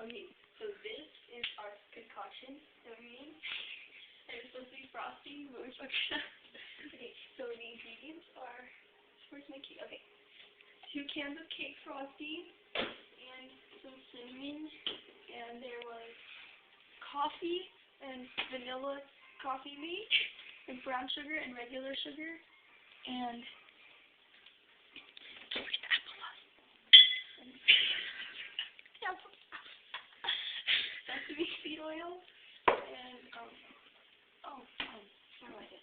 Okay, so this is our concoction that we made. And it's supposed to be frosty, but we fucked it up. Okay, so the ingredients are, where's my cake? Okay, 2 cans of cake frosty, and some cinnamon, and there was coffee and vanilla coffee made, and brown sugar and regular sugar, and sesame seed oil, and what was it?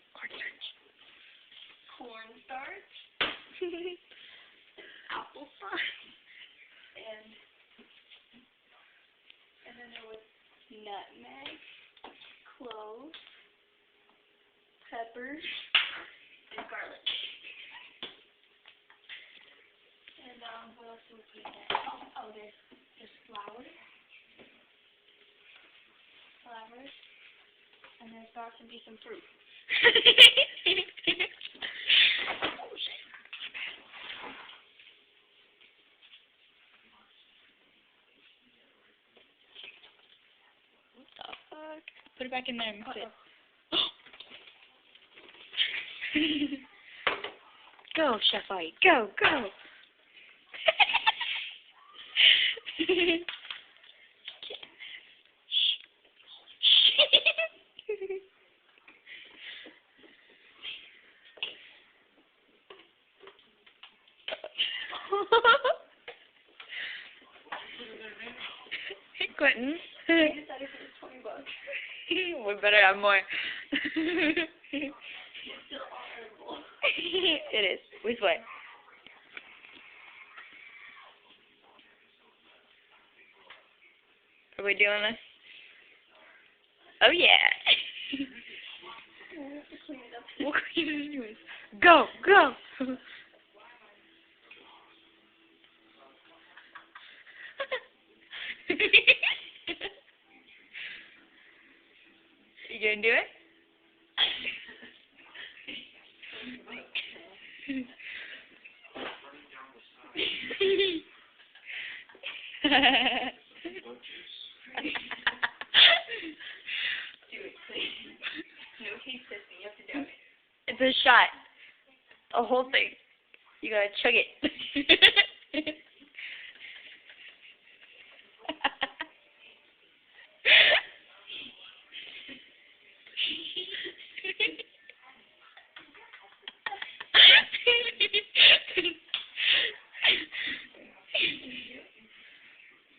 Cornstarch, applesauce, and then there was nutmeg, cloves, peppers, and garlic. And what else was in there? Oh, there's flour, and there's about to be some fruit. What the fuck? Put it back in there and mix it. Go, Chef White. Go, go. Hey, Quentin. I decided for $20. We better have more. It's still all edible. It is. We swear. Are we doing this? Oh yeah. We'll have to clean it up. We'll clean it anyways. Go, go. You gonna do it? Do it, please. No taste testing. You have to do it. It's a shot. A whole thing. You gotta chug it.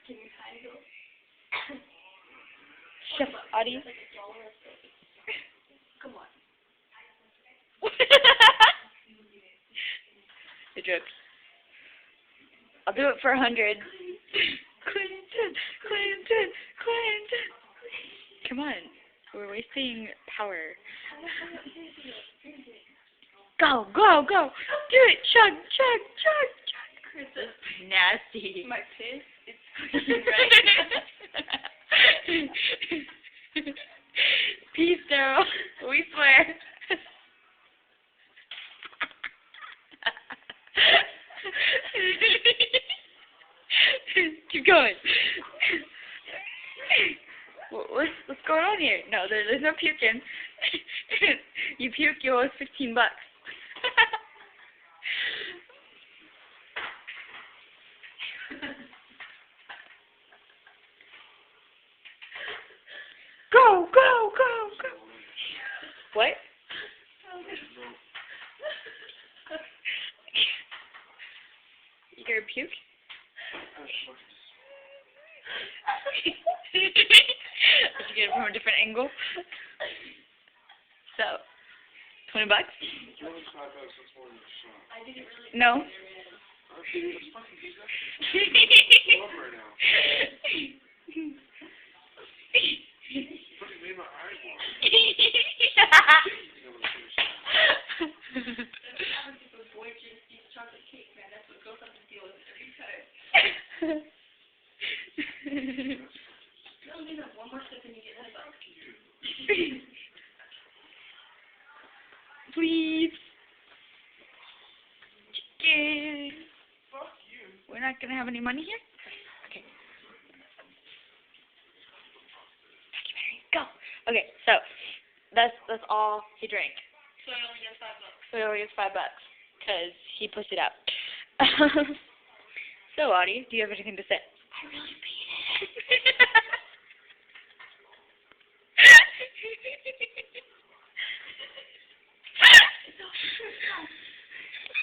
Can you handle? Chef Audie. Come on. The joke. I'll do it for 100. Clinton. Come on. We're wasting power. Go. Do it. Chug. Chris, this Nasty. my piss. It's right. Peace, Daryl. We swear. Keep going. What's going on here? No, there's no puking. You puke, you owe us $15. Go. What? You gonna puke? Did you get it from a different angle? So, $20? I didn't really. No. Chocolate cake, man. That's what girls have to deal with every time. You only have one more step and you get $100. Please. Chicken. Fuck you. We're not gonna have any money here? Okay. Okay, so that's all he drank. So I only get $5. So he only gets $5 because he pushed it out. So, Audie, do you have anything to say? I really beat it. It's so